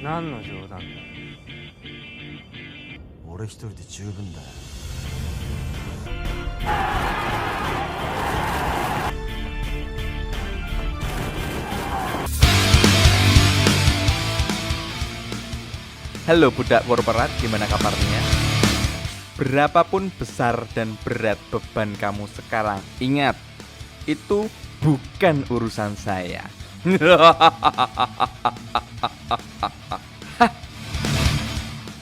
何の冗談だ。俺一人で十分だよ。Halo budak korporat, gimana kabarnya? Berapapun besar dan berat beban kamu sekarang, ingat, itu bukan urusan saya.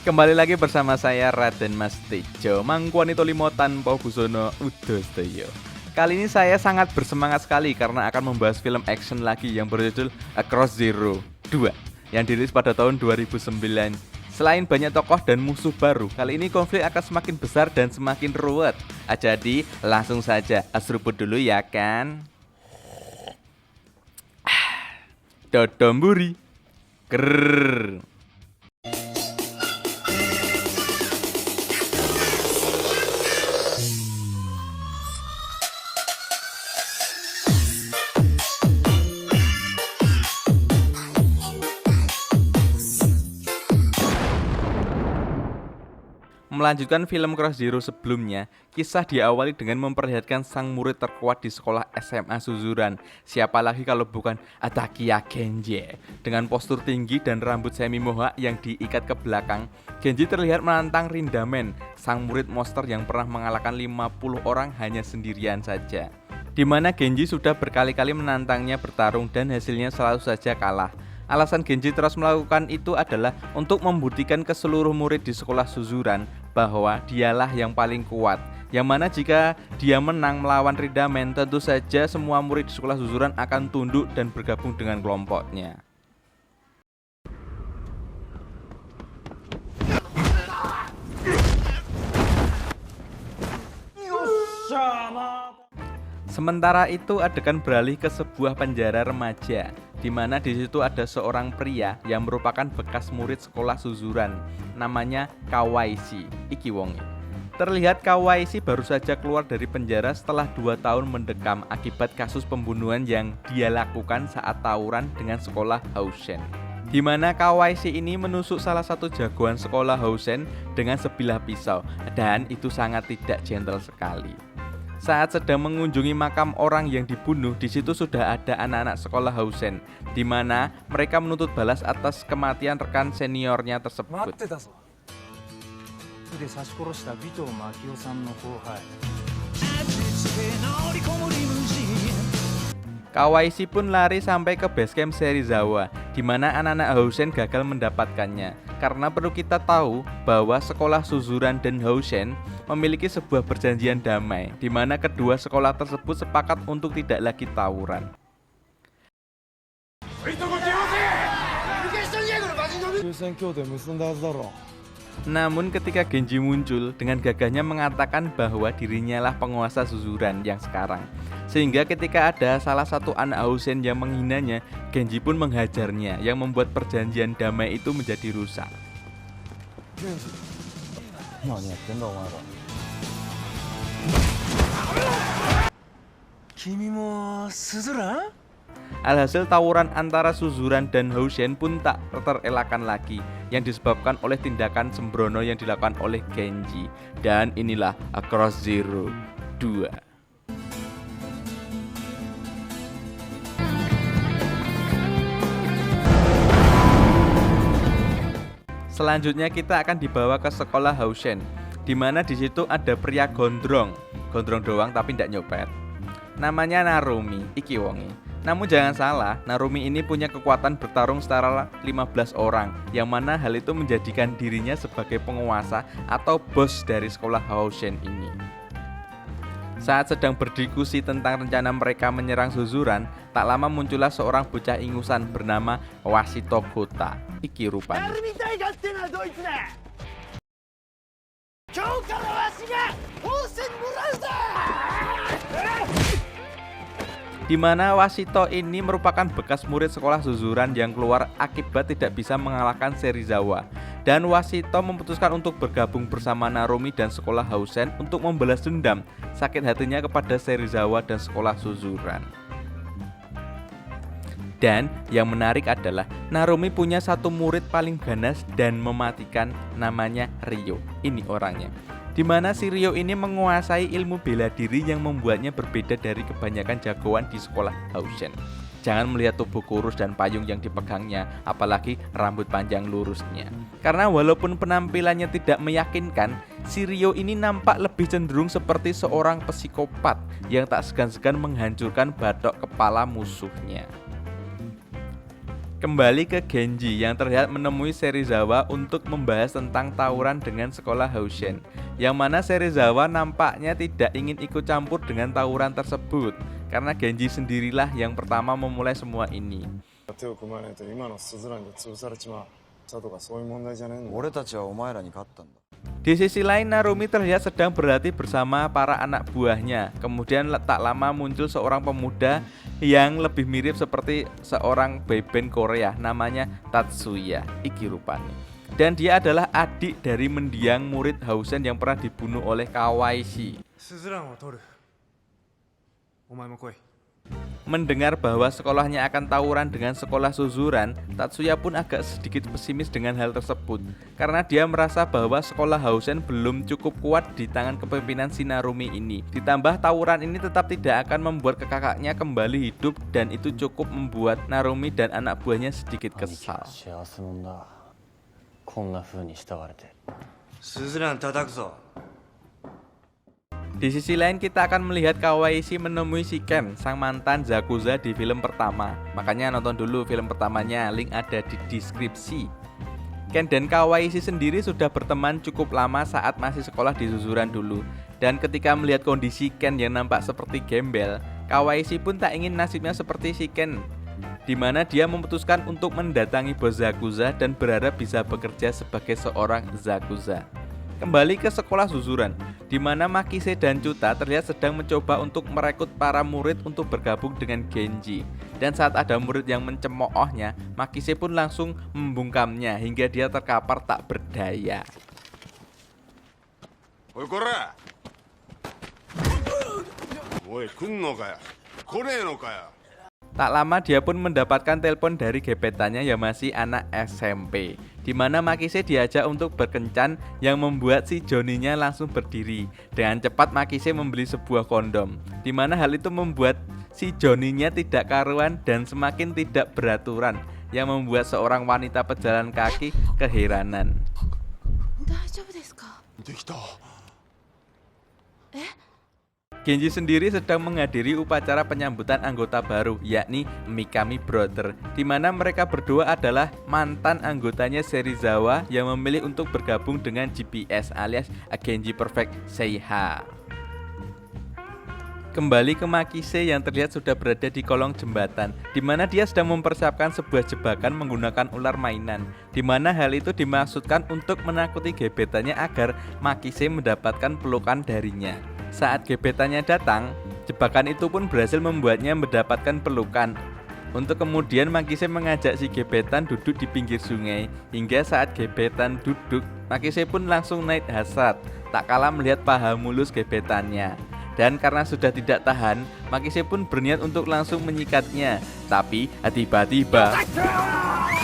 Kembali lagi bersama saya Raden Mas Tejo, Mangkuanito Limo Tanpa Busono Udostoyo. Kali ini saya sangat bersemangat sekali karena akan membahas film action lagi yang berjudul Across Zero 2 yang dirilis pada tahun 2009. Selain banyak tokoh dan musuh baru, kali ini konflik akan semakin besar dan semakin ruwet. Jadi langsung saja seruput dulu ya kan. Dodomburi. Krrrr. Melanjutkan film Cross Zero sebelumnya, kisah diawali dengan memperlihatkan sang murid terkuat di sekolah SMA Suzuran. Siapa lagi kalau bukan Atakiya Genji. Dengan postur tinggi dan rambut semi mohawk yang diikat ke belakang, Genji terlihat menantang Rindamen, sang murid monster yang pernah mengalahkan 50 orang hanya sendirian saja. Di mana Genji sudah berkali-kali menantangnya bertarung dan hasilnya selalu saja kalah. Alasan Genji terus melakukan itu adalah untuk membuktikan ke seluruh murid di sekolah Suzuran bahwa dialah yang paling kuat. Yang mana jika dia menang melawan Rindamen, tentu saja semua murid di sekolah Suzuran akan tunduk dan bergabung dengan kelompoknya. Sementara itu adegan beralih ke sebuah penjara remaja, di mana di situ ada seorang pria yang merupakan bekas murid sekolah Suzuran, namanya Kawaishi Ikiwongi. Terlihat Kawaishi baru saja keluar dari penjara setelah 2 tahun mendekam akibat kasus pembunuhan yang dia lakukan saat tawuran dengan sekolah Housen. Di mana Kawaishi ini menusuk salah satu jagoan sekolah Housen dengan sebilah pisau, dan itu sangat tidak gentle sekali. Saat sedang mengunjungi makam orang yang dibunuh, di situ sudah ada anak-anak sekolah Housen, di mana mereka menuntut balas atas kematian rekan seniornya tersebut. Kawaishi pun lari sampai ke basecamp Serizawa, di mana anak-anak Housen gagal mendapatkannya. Karena perlu kita tahu bahwa sekolah Suzuran dan Housen memiliki sebuah perjanjian damai, di mana kedua sekolah tersebut sepakat untuk tidak lagi tawuran. Namun ketika Genji muncul, dengan gagahnya mengatakan bahwa dirinya lah penguasa Suzuran yang sekarang. Sehingga ketika ada salah satu anak Housen yang menghinanya, Genji pun menghajarnya, yang membuat perjanjian damai itu menjadi rusak. Alhasil tawuran antara Suzuran dan Housen pun tak terelakkan lagi, yang disebabkan oleh tindakan sembrono yang dilakukan oleh Genji. Dan inilah Across Zero 2. Selanjutnya kita akan dibawa ke sekolah Housen, di mana di situ ada pria gondrong doang tapi tidak nyopet. Namanya Narumi Ikiwongi. Namun jangan salah, Narumi ini punya kekuatan bertarung setara 15 orang, yang mana hal itu menjadikan dirinya sebagai penguasa atau bos dari sekolah Housen ini. Saat sedang berdiskusi tentang rencana mereka menyerang Suzuran, tak lama muncullah seorang bocah ingusan bernama Washito Kota. Iki rupanya. Di mana Washito ini merupakan bekas murid sekolah Suzuran yang keluar akibat tidak bisa mengalahkan Serizawa. Dan Washito memutuskan untuk bergabung bersama Narumi dan sekolah Housen untuk membalas dendam sakit hatinya kepada Serizawa dan sekolah Suzuran. Dan yang menarik adalah Narumi punya satu murid paling ganas dan mematikan, namanya Ryo. Ini orangnya. Dimana si Ryo ini menguasai ilmu bela diri yang membuatnya berbeda dari kebanyakan jagoan di sekolah Hausen. Jangan melihat tubuh kurus dan payung yang dipegangnya, apalagi rambut panjang lurusnya. Karena walaupun penampilannya tidak meyakinkan, si Ryo ini nampak lebih cenderung seperti seorang psikopat yang tak segan-segan menghancurkan batok kepala musuhnya. Kembali ke Genji yang terlihat menemui Serizawa untuk membahas tentang tawuran dengan sekolah Hausen, yang mana Serizawa nampaknya tidak ingin ikut campur dengan tawuran tersebut karena Genji sendirilah yang pertama memulai semua ini. 俺たちはお前らに勝ったんだ。 Di sisi lain, Narumi terlihat sedang berlatih bersama para anak buahnya. Kemudian tak lama muncul seorang pemuda yang lebih mirip seperti seorang boyband Korea, namanya Tatsuya. Iki rupanya. Dan dia adalah adik dari mendiang murid Hausen yang pernah dibunuh oleh Kawaishi. Mendengar bahwa sekolahnya akan tawuran dengan sekolah Suzuran, Tatsuya pun agak sedikit pesimis dengan hal tersebut karena dia merasa bahwa sekolah Hausen belum cukup kuat di tangan kepemimpinan si Narumi ini. Ditambah tawuran ini tetap tidak akan membuat kakaknya kembali hidup dan itu cukup membuat Narumi dan anak buahnya sedikit kesal. Di sisi lain kita akan melihat Kawaishi menemui si Ken, sang mantan Zakuza di film pertama. Makanya nonton dulu film pertamanya, link ada di deskripsi. Ken dan Kawaishi sendiri sudah berteman cukup lama saat masih sekolah di Suzuran dulu. Dan ketika melihat kondisi Ken yang nampak seperti gembel, Kawaishi pun tak ingin nasibnya seperti si Ken, di mana dia memutuskan untuk mendatangi bos Zakuza dan berharap bisa bekerja sebagai seorang Zakuza. Kembali ke sekolah Suzuran, di mana Makise dan Chuta terlihat sedang mencoba untuk merekrut para murid untuk bergabung dengan Genji. Dan saat ada murid yang mencemoohnya, Makise pun langsung membungkamnya hingga dia terkapar tak berdaya. Oi kora! Oi, kunno kaya? Kore no kaya? Tak lama dia pun mendapatkan telepon dari gebetannya yang masih anak SMP, di mana Makise diajak untuk berkencan yang membuat si Johnny-nya langsung berdiri. Dengan cepat Makise membeli sebuah kondom, di mana hal itu membuat si Johnny-nya tidak karuan dan semakin tidak beraturan, yang membuat seorang wanita pejalan kaki keheranan. Genji sendiri sedang menghadiri upacara penyambutan anggota baru, yakni Mikami Brother, di mana mereka berdua adalah mantan anggotanya Serizawa yang memilih untuk bergabung dengan GPS alias Genji Perfect Seiha. Kembali ke Makise yang terlihat sudah berada di kolong jembatan, di mana dia sedang mempersiapkan sebuah jebakan menggunakan ular mainan, di mana hal itu dimaksudkan untuk menakuti gebetannya agar Makise mendapatkan pelukan darinya. Saat gebetannya datang, jebakan itu pun berhasil membuatnya mendapatkan pelukan. Untuk kemudian Makise mengajak si gebetan duduk di pinggir sungai, hingga saat gebetan duduk, Makise pun langsung naik hasrat, tak kalah melihat paha mulus gebetannya. Dan karena sudah tidak tahan, Makise pun berniat untuk langsung menyikatnya. Tapi tiba-tiba,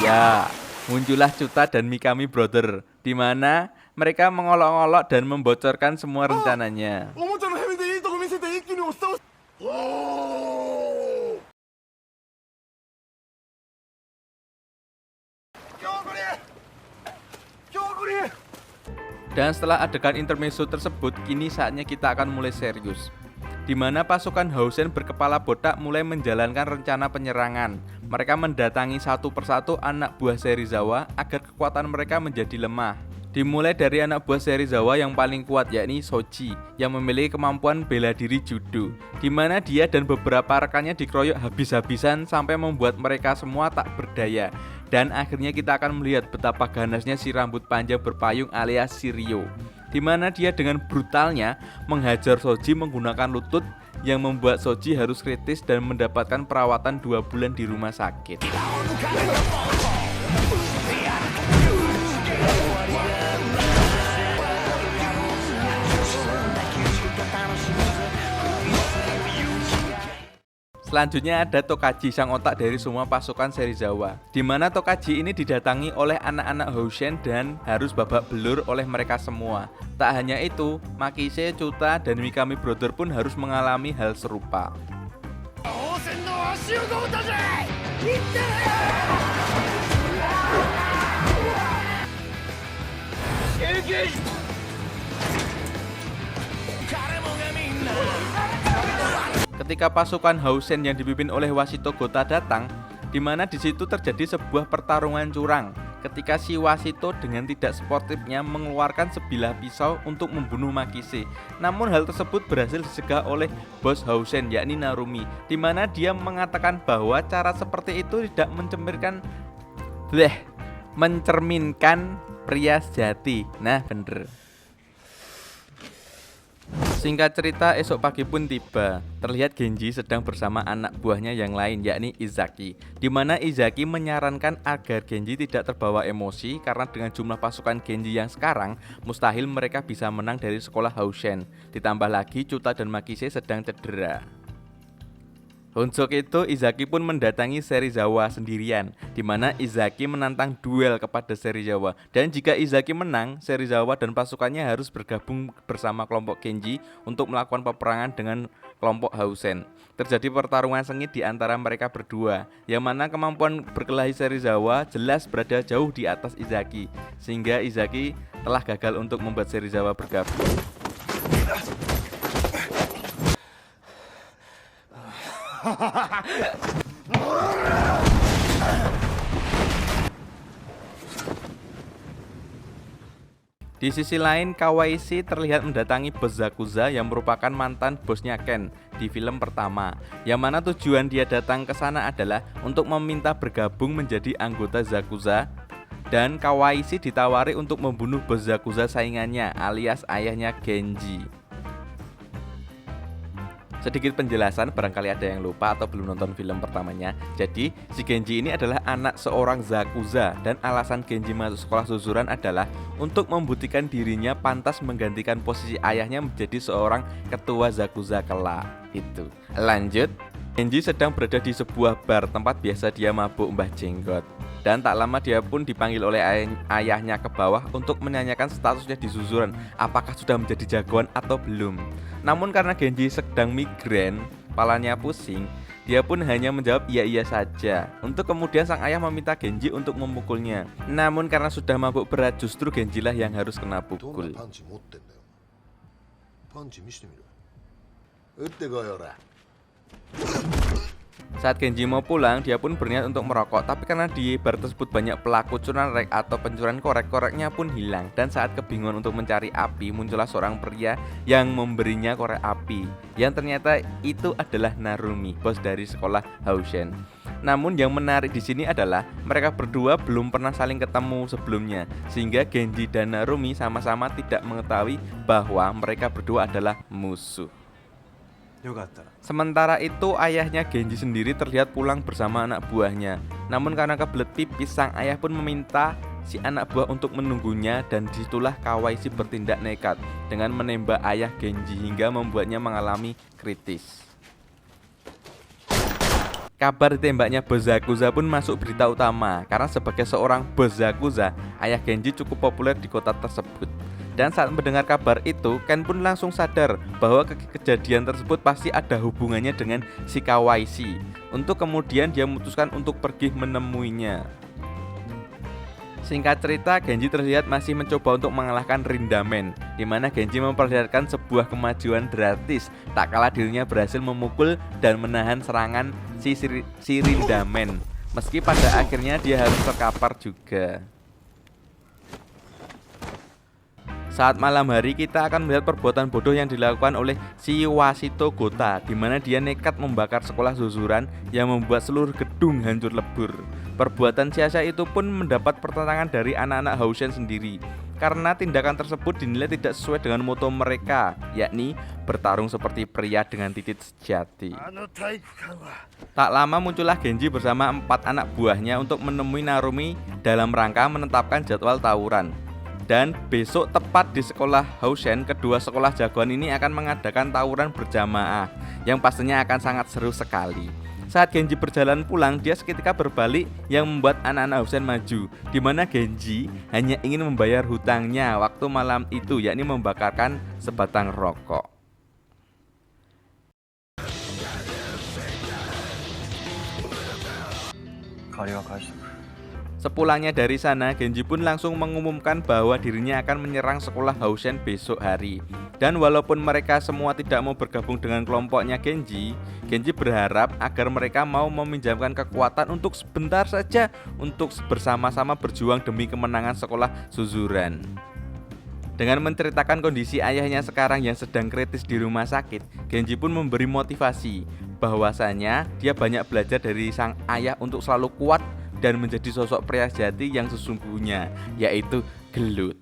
ya, muncullah Chuta dan Mikami Brother, di mana mereka mengolok-olok dan membocorkan semua rencananya. Dan setelah adegan intermezzo tersebut, kini saatnya kita akan mulai serius, di mana pasukan Hausen berkepala botak mulai menjalankan rencana penyerangan. Mereka mendatangi satu persatu anak buah Serizawa agar kekuatan mereka menjadi lemah. Dimulai dari anak buah Serizawa yang paling kuat, yakni Shoji, yang memiliki kemampuan bela diri judo, di mana dia dan beberapa rekannya dikeroyok habis-habisan sampai membuat mereka semua tak berdaya. Dan akhirnya kita akan melihat betapa ganasnya si rambut panjang berpayung alias si Ryo, di mana dia dengan brutalnya menghajar Shoji menggunakan lutut yang membuat Shoji harus kritis dan mendapatkan perawatan 2 bulan di rumah sakit. Selanjutnya ada Tokaji, sang otak dari semua pasukan Serizawa, di mana Tokaji ini didatangi oleh anak-anak Hoshin dan harus babak belur oleh mereka semua. Tak hanya itu, Makise, Chuta, dan Mikami Brother pun harus mengalami hal serupa. Ketika pasukan Hoshin yang dipimpin oleh Washito Gota datang, di mana di situ terjadi sebuah pertarungan curang. Ketika si Washito dengan tidak sportifnya mengeluarkan sebilah pisau untuk membunuh Makise. Namun hal tersebut berhasil dicegah oleh bos Hoshin, yakni Narumi, di mana dia mengatakan bahwa cara seperti itu tidak mencerminkan pria sejati. Nah, bener. Singkat cerita, esok pagi pun tiba. Terlihat Genji sedang bersama anak buahnya yang lain, yakni Izaki, di mana Izaki menyarankan agar Genji tidak terbawa emosi karena dengan jumlah pasukan Genji yang sekarang, mustahil mereka bisa menang dari sekolah Hoshin. Ditambah lagi Chuta dan Makise sedang cedera. Untuk itu, Izaki pun mendatangi Serizawa sendirian, di mana Izaki menantang duel kepada Serizawa. Dan jika Izaki menang, Serizawa dan pasukannya harus bergabung bersama kelompok Genji untuk melakukan peperangan dengan kelompok Hoshin. Terjadi pertarungan sengit di antara mereka berdua, yang mana kemampuan berkelahi Serizawa jelas berada jauh di atas Izaki, sehingga Izaki telah gagal untuk membuat Serizawa bergabung. Di sisi lain, Kawaishi terlihat mendatangi bos Zakuza yang merupakan mantan bosnya Ken di film pertama, yang mana tujuan dia datang ke sana adalah untuk meminta bergabung menjadi anggota Zakuza, dan Kawaishi ditawari untuk membunuh bos Zakuza saingannya alias ayahnya Genji. Sedikit penjelasan, barangkali ada yang lupa atau belum nonton film pertamanya. Jadi, si Genji ini adalah anak seorang Zakuza, dan alasan Genji masuk sekolah Suzuran adalah untuk membuktikan dirinya pantas menggantikan posisi ayahnya menjadi seorang ketua Zakuza kelak. Itu. Lanjut, Genji sedang berada di sebuah bar tempat biasa dia mabuk Mbah Jenggot. Dan tak lama dia pun dipanggil oleh ayahnya ke bawah untuk menanyakan statusnya di Suzuran, apakah sudah menjadi jagoan atau belum. Namun karena Genji sedang migrain, kepalanya pusing, dia pun hanya menjawab iya-iya saja. Untuk kemudian sang ayah meminta Genji untuk memukulnya. Namun karena sudah mabuk berat, justru Genji lah yang harus kena pukul. Saat Genji mau pulang, dia pun berniat untuk merokok, tapi karena di bar tersebut banyak pelaku curian atau pencurian korek-koreknya pun hilang. Dan saat kebingungan untuk mencari api, muncullah seorang pria yang memberinya korek api, yang ternyata itu adalah Narumi, bos dari sekolah Hoshin. Namun yang menarik di sini adalah mereka berdua belum pernah saling ketemu sebelumnya, sehingga Genji dan Narumi sama-sama tidak mengetahui bahwa mereka berdua adalah musuh. Sementara itu, ayahnya Genji sendiri terlihat pulang bersama anak buahnya. Namun karena kebelet pipis, sang ayah pun meminta si anak buah untuk menunggunya, dan disitulah Kawaishi bertindak nekat dengan menembak ayah Genji hingga membuatnya mengalami kritis. Kabar ditembaknya bos Zakuza pun masuk berita utama, karena sebagai seorang bos Zakuza, ayah Genji cukup populer di kota tersebut. Dan saat mendengar kabar itu, Ken pun langsung sadar bahwa kejadian tersebut pasti ada hubungannya dengan si Kawaishi. Untuk kemudian dia memutuskan untuk pergi menemuinya. Singkat cerita, Genji terlihat masih mencoba untuk mengalahkan Rindamen, di mana Genji memperlihatkan sebuah kemajuan drastis. Tak kalah dirinya berhasil memukul dan menahan serangan si Rindamen, meski pada akhirnya dia harus terkapar juga. Saat malam hari, kita akan melihat perbuatan bodoh yang dilakukan oleh si Washito Gota, di mana dia nekat membakar sekolah Suzuran yang membuat seluruh gedung hancur lebur. Perbuatan sia-sia itu pun mendapat pertentangan dari anak-anak Hoshin sendiri, karena tindakan tersebut dinilai tidak sesuai dengan moto mereka, yakni bertarung seperti pria dengan titik sejati. Tak lama muncullah Genji bersama 4 anak buahnya untuk menemui Narumi dalam rangka menetapkan jadwal tawuran. Dan besok tepat di sekolah Hoshin, kedua sekolah jagoan ini akan mengadakan tawuran berjamaah yang pastinya akan sangat seru sekali. Saat Genji berjalan pulang, dia seketika berbalik yang membuat anak-anak Hoshin maju, di mana Genji hanya ingin membayar hutangnya waktu malam itu, yakni membakarkan sebatang rokok. Sepulangnya dari sana, Genji pun langsung mengumumkan bahwa dirinya akan menyerang sekolah Hoshin besok hari. Dan walaupun mereka semua tidak mau bergabung dengan kelompoknya Genji berharap agar mereka mau meminjamkan kekuatan untuk sebentar saja untuk bersama-sama berjuang demi kemenangan sekolah Suzuran. Dengan menceritakan kondisi ayahnya sekarang yang sedang kritis di rumah sakit, Genji pun memberi motivasi bahwasanya dia banyak belajar dari sang ayah untuk selalu kuat dan menjadi sosok pria jati yang sesungguhnya, yaitu gelut.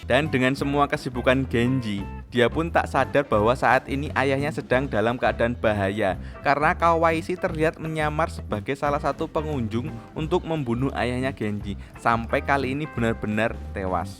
Dan dengan semua kesibukan Genji, dia pun tak sadar bahwa saat ini ayahnya sedang dalam keadaan bahaya karena Kawaishi terlihat menyamar sebagai salah satu pengunjung untuk membunuh ayahnya Genji, sampai kali ini benar-benar tewas.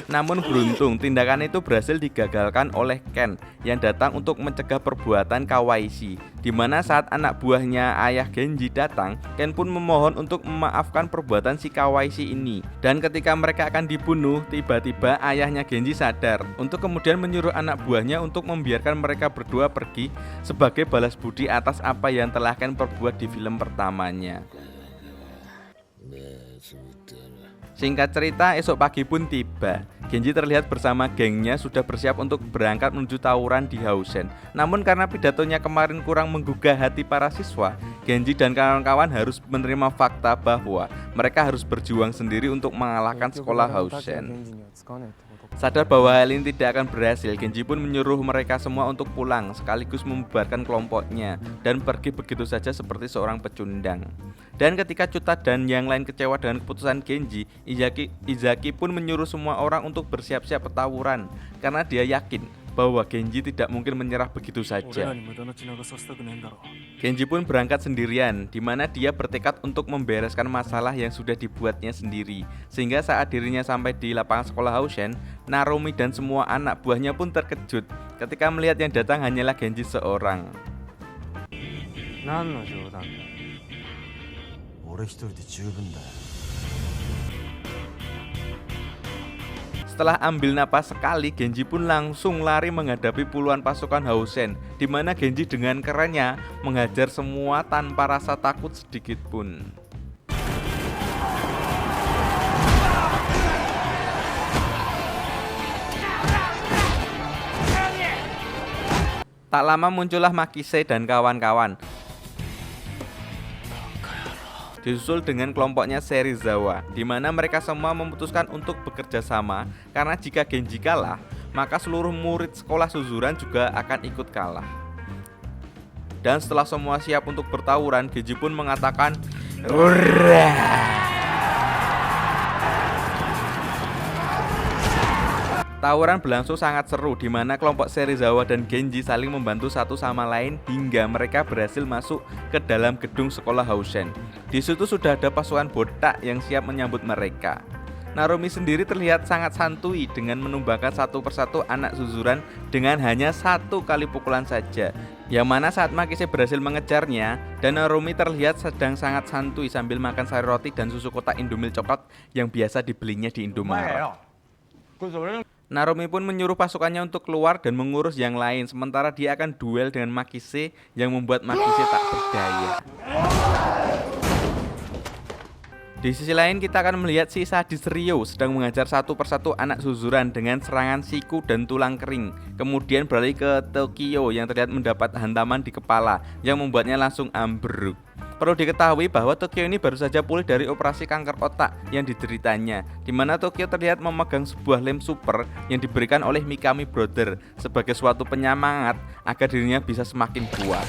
Namun beruntung, tindakan itu berhasil digagalkan oleh Ken yang datang untuk mencegah perbuatan Kawaishi. Dimana saat anak buahnya ayah Genji datang, Ken pun memohon untuk memaafkan perbuatan si Kawaishi ini. Dan ketika mereka akan dibunuh, tiba-tiba ayahnya Genji sadar untuk kemudian menyuruh anak buahnya untuk membiarkan mereka berdua pergi sebagai balas budi atas apa yang telah Ken perbuat di film pertamanya. Singkat cerita, esok pagi pun tiba. Genji terlihat bersama gengnya sudah bersiap untuk berangkat menuju tawuran di Hoshin. Namun karena pidatonya kemarin kurang menggugah hati para siswa, Genji dan kawan-kawan harus menerima fakta bahwa mereka harus berjuang sendiri untuk mengalahkan sekolah Hoshin. Sadar bahwa hal ini tidak akan berhasil, Genji pun menyuruh mereka semua untuk pulang sekaligus membubarkan kelompoknya dan pergi begitu saja seperti seorang pecundang. Dan ketika Chuta dan yang lain kecewa dengan keputusan Genji, Izaki pun menyuruh semua orang untuk bersiap-siap petawuran karena dia yakin bahwa Genji tidak mungkin menyerah begitu saja. Genji pun berangkat sendirian, di mana dia bertekad untuk membereskan masalah yang sudah dibuatnya sendiri. Sehingga saat dirinya sampai di lapangan sekolah Hoshin, Narumi dan semua anak buahnya pun terkejut ketika melihat yang datang hanyalah Genji seorang. Setelah ambil napas sekali, Genji pun langsung lari menghadapi puluhan pasukan Hoshin, di mana Genji dengan kerennya menghajar semua tanpa rasa takut sedikit pun. Tak lama muncullah Makise dan kawan-kawan, disusul dengan kelompoknya Serizawa, di mana mereka semua memutuskan untuk bekerja sama karena jika Genji kalah, maka seluruh murid sekolah Suzuran juga akan ikut kalah. Dan setelah semua siap untuk bertawuran, Genji pun mengatakan, "Hurra!" Tawuran berlangsung sangat seru, di mana kelompok Serizawa dan Genji saling membantu satu sama lain hingga mereka berhasil masuk ke dalam gedung sekolah Hoshin. Di situ sudah ada pasukan botak yang siap menyambut mereka. Narumi sendiri terlihat sangat santuy dengan menumbangkan satu persatu anak Suzuran dengan hanya satu kali pukulan saja. Yang mana saat Makise berhasil mengejarnya, dan Narumi terlihat sedang sangat santuy sambil makan sari roti dan susu kotak Indomil coklat yang biasa dibelinya di Indomaret. Narumi pun menyuruh pasukannya untuk keluar dan mengurus yang lain, sementara dia akan duel dengan Makise yang membuat Makise tak berdaya. Di sisi lain kita akan melihat si sadis Ryo sedang mengajar satu persatu anak Suzuran dengan serangan siku dan tulang kering. Kemudian beralih ke Tokyo yang terlihat mendapat hantaman di kepala yang membuatnya langsung ambruk. Perlu diketahui bahwa Tokyo ini baru saja pulih dari operasi kanker otak yang dideritanya, di mana Tokyo terlihat memegang sebuah lem super yang diberikan oleh Mikami Brother sebagai suatu penyemangat agar dirinya bisa semakin kuat.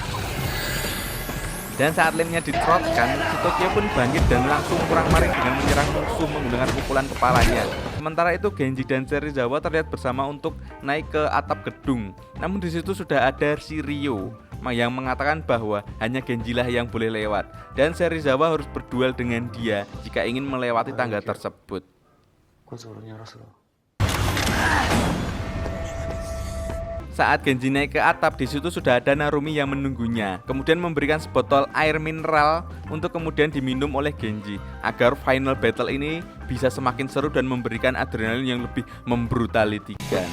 Dan saat lemnya ditrotkan, si Tokyo pun bangkit dan langsung kurang maring dengan menyerang musuh menggunakan pukulan kepalanya. Sementara itu Genji dan Serizawa terlihat bersama untuk naik ke atap gedung. Namun di situ sudah ada si Ryo. yang mengatakan bahwa hanya Genji-lah yang boleh lewat dan Serizawa harus berduel dengan dia jika ingin melewati tangga tersebut. Saat Genji naik ke atap, di situ sudah ada Narumi yang menunggunya. Kemudian memberikan sebotol air mineral untuk kemudian diminum oleh Genji agar final battle ini bisa semakin seru dan memberikan adrenalin yang lebih membrutalitikan.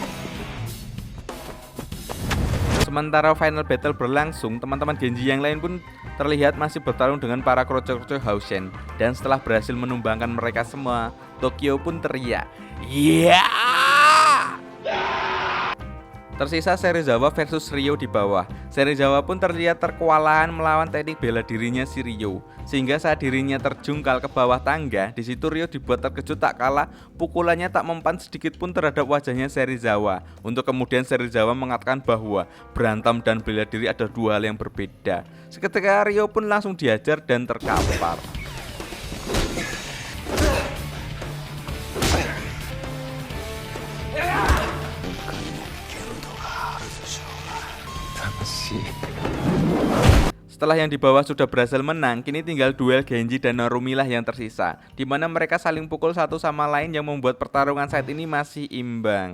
Sementara final battle berlangsung, teman-teman Genji yang lain pun terlihat masih bertarung dengan para kroco-kroco Housen. Dan setelah berhasil menumbangkan mereka semua, Tokyo pun teriak, "Yeah!" Tersisa Serizawa versus Ryo di bawah. Serizawa pun terlihat terkewalahan melawan teknik bela dirinya si Ryo. Sehingga saat dirinya terjungkal ke bawah tangga, di situ Ryo dibuat terkejut tak kalah pukulannya tak mempan sedikit pun terhadap wajahnya Serizawa. Untuk kemudian Serizawa mengatakan bahwa berantem dan bela diri ada dua hal yang berbeda. Seketika Ryo pun langsung dihajar dan terkapar. Setelah yang di bawah sudah berhasil menang, kini tinggal duel Genji dan Narumi lah yang tersisa, di mana mereka saling pukul satu sama lain yang membuat pertarungan saat ini masih imbang.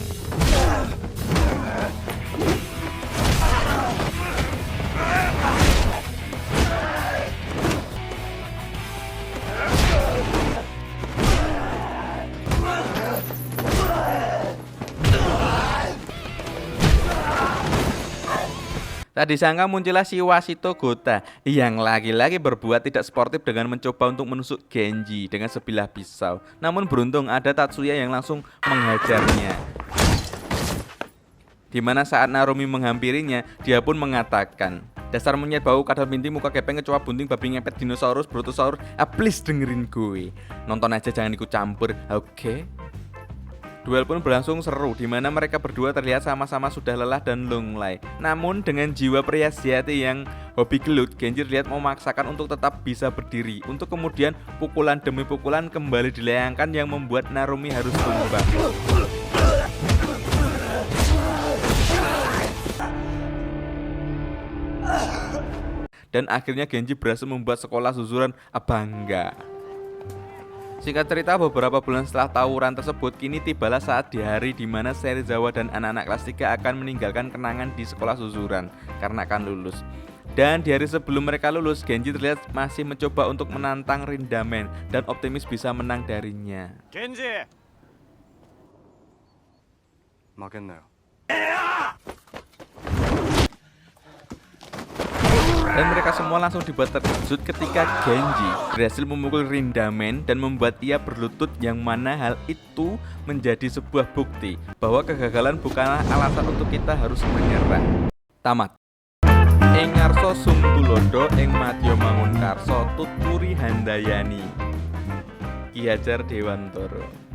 Tak disangka muncullah si Washito Gota yang lagi-lagi berbuat tidak sportif dengan mencoba untuk menusuk Genji dengan sebilah pisau. Namun beruntung ada Tatsuya yang langsung menghajarnya. Dimana saat Narumi menghampirinya, dia pun mengatakan, "Dasar monyet bau kadal binti muka gepeng kecoa bunting babi ngepet dinosaurus Brontosaurus, please dengerin gue. Nonton aja jangan ikut campur, oke?" Duel pun berlangsung seru, di mana mereka berdua terlihat sama-sama sudah lelah dan lunglai. Namun dengan jiwa pria sejati yang hobi gelut, Genji terlihat memaksakan untuk tetap bisa berdiri. Untuk kemudian pukulan demi pukulan kembali dilayangkan yang membuat Narumi harus tumbang. Dan akhirnya Genji berhasil membuat sekolah Suzuran bangga. Singkat cerita, beberapa bulan setelah tawuran tersebut, kini tibalah saat di hari di mana Serizawa dan anak-anak kelas 3 akan meninggalkan kenangan di sekolah Suzuran karena akan lulus. Dan di hari sebelum mereka lulus, Genji terlihat masih mencoba untuk menantang Rindamen dan optimis bisa menang darinya. Genji! Makennayo. Dan mereka semua langsung dibuat terkejut ketika Genji berhasil memukul Rindamen dan membuat ia berlutut, yang mana hal itu menjadi sebuah bukti bahwa kegagalan bukanlah alasan untuk kita harus menyerah. Tamat. Ing ngarsa Sumtulodo ing Madya Mangunkarsa tuturi Handayani. Ki Hajar Dewantara.